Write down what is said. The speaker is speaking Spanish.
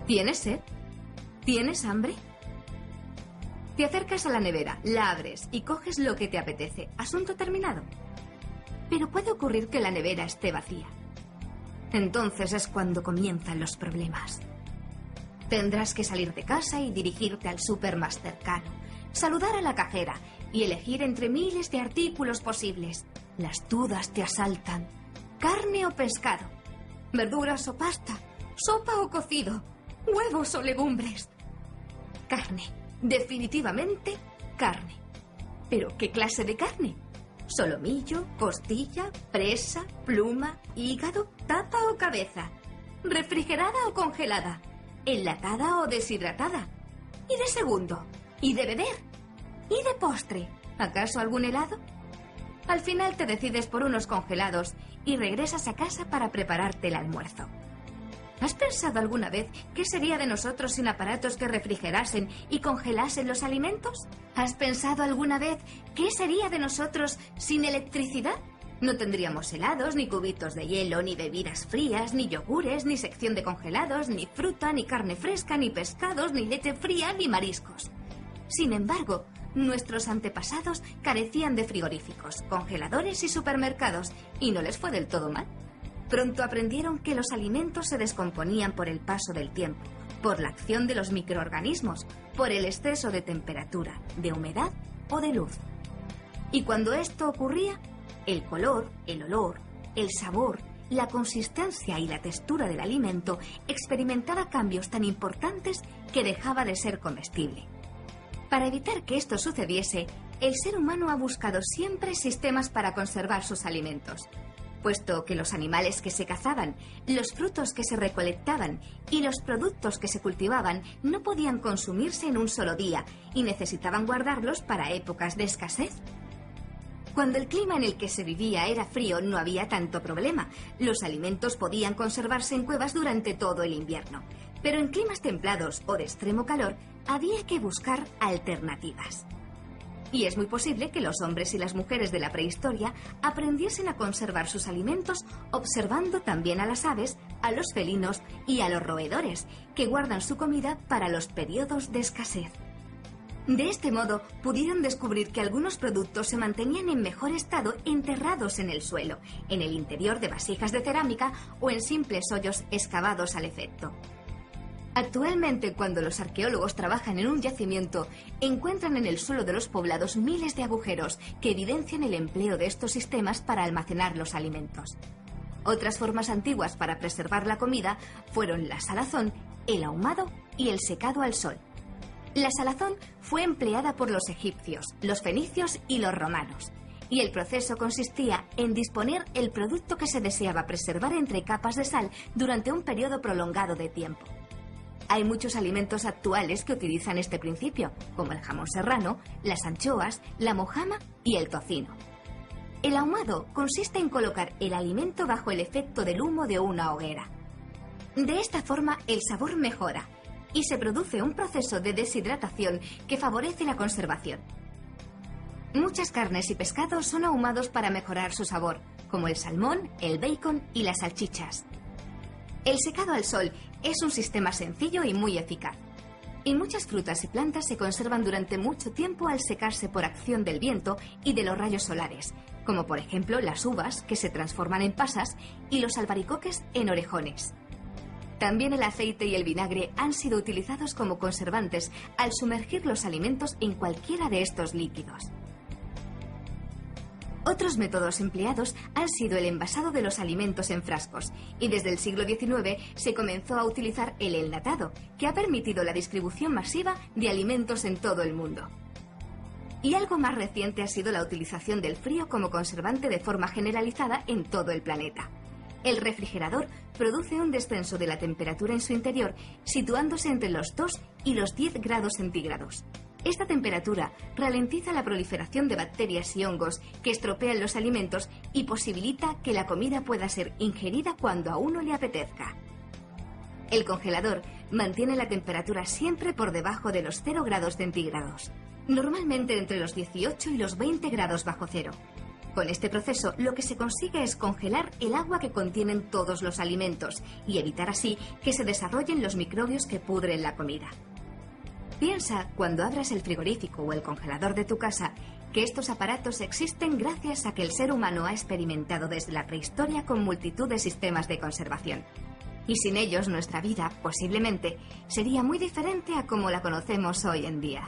¿Tienes sed? ¿Tienes hambre? Te acercas a la nevera, la abres y coges lo que te apetece. Asunto terminado. Pero puede ocurrir que la nevera esté vacía. Entonces es cuando comienzan los problemas. Tendrás que salir de casa y dirigirte al súper más cercano, saludar a la cajera y elegir entre miles de artículos posibles. Las dudas te asaltan. ¿Carne o pescado? ¿Verduras o pasta? ¿Sopa o cocido? ¿Huevos o legumbres? Carne. Definitivamente carne. ¿Pero qué clase de carne? ¿Solomillo, costilla, presa, pluma, hígado, tapa o cabeza? ¿Refrigerada o congelada? ¿Enlatada o deshidratada? ¿Y de segundo? ¿Y de beber? ¿Y de postre? ¿Acaso algún helado? Al final te decides por unos congelados y regresas a casa para prepararte el almuerzo. ¿Has pensado alguna vez qué sería de nosotros sin aparatos que refrigerasen y congelasen los alimentos? ¿Has pensado alguna vez qué sería de nosotros sin electricidad? No tendríamos helados, ni cubitos de hielo, ni bebidas frías, ni yogures, ni sección de congelados, ni fruta, ni carne fresca, ni pescados, ni leche fría, ni mariscos. Sin embargo, nuestros antepasados carecían de frigoríficos, congeladores y supermercados, y no les fue del todo mal. Pronto aprendieron que los alimentos se descomponían por el paso del tiempo, por la acción de los microorganismos, por el exceso de temperatura, de humedad o de luz. Y cuando esto ocurría, el color, el olor, el sabor, la consistencia y la textura del alimento experimentaba cambios tan importantes que dejaba de ser comestible. Para evitar que esto sucediese, el ser humano ha buscado siempre sistemas para conservar sus alimentos. Puesto que los animales que se cazaban, los frutos que se recolectaban y los productos que se cultivaban no podían consumirse en un solo día y necesitaban guardarlos para épocas de escasez. Cuando el clima en el que se vivía era frío, no había tanto problema. Los alimentos podían conservarse en cuevas durante todo el invierno. Pero en climas templados o de extremo calor, había que buscar alternativas. Y es muy posible que los hombres y las mujeres de la prehistoria aprendiesen a conservar sus alimentos observando también a las aves, a los felinos y a los roedores, que guardan su comida para los periodos de escasez. De este modo, pudieron descubrir que algunos productos se mantenían en mejor estado enterrados en el suelo, en el interior de vasijas de cerámica o en simples hoyos excavados al efecto. Actualmente, cuando los arqueólogos trabajan en un yacimiento, encuentran en el suelo de los poblados miles de agujeros que evidencian el empleo de estos sistemas para almacenar los alimentos. Otras formas antiguas para preservar la comida fueron la salazón, el ahumado y el secado al sol. La salazón fue empleada por los egipcios, los fenicios y los romanos, y el proceso consistía en disponer el producto que se deseaba preservar entre capas de sal durante un periodo prolongado de tiempo. Hay muchos alimentos actuales que utilizan este principio, como el jamón serrano, las anchoas, la mojama y el tocino. El ahumado consiste en colocar el alimento bajo el efecto del humo de una hoguera. De esta forma el sabor mejora y se produce un proceso de deshidratación que favorece la conservación. Muchas carnes y pescados son ahumados para mejorar su sabor, como el salmón, el bacon y las salchichas. El secado al sol es un sistema sencillo y muy eficaz. Y muchas frutas y plantas se conservan durante mucho tiempo al secarse por acción del viento y de los rayos solares, como por ejemplo las uvas, que se transforman en pasas, y los albaricoques en orejones. También el aceite y el vinagre han sido utilizados como conservantes al sumergir los alimentos en cualquiera de estos líquidos. Otros métodos empleados han sido el envasado de los alimentos en frascos, y desde el siglo XIX se comenzó a utilizar el enlatado, que ha permitido la distribución masiva de alimentos en todo el mundo. Y algo más reciente ha sido la utilización del frío como conservante de forma generalizada en todo el planeta. El refrigerador produce un descenso de la temperatura en su interior, situándose entre los 2 y los 10 grados centígrados. Esta temperatura ralentiza la proliferación de bacterias y hongos que estropean los alimentos y posibilita que la comida pueda ser ingerida cuando a uno le apetezca. El congelador mantiene la temperatura siempre por debajo de los 0 grados centígrados, normalmente entre los 18 y los 20 grados bajo cero. Con este proceso, lo que se consigue es congelar el agua que contienen todos los alimentos y evitar así que se desarrollen los microbios que pudren la comida. Piensa, cuando abras el frigorífico o el congelador de tu casa, que estos aparatos existen gracias a que el ser humano ha experimentado desde la prehistoria con multitud de sistemas de conservación. Y sin ellos, nuestra vida, posiblemente, sería muy diferente a como la conocemos hoy en día.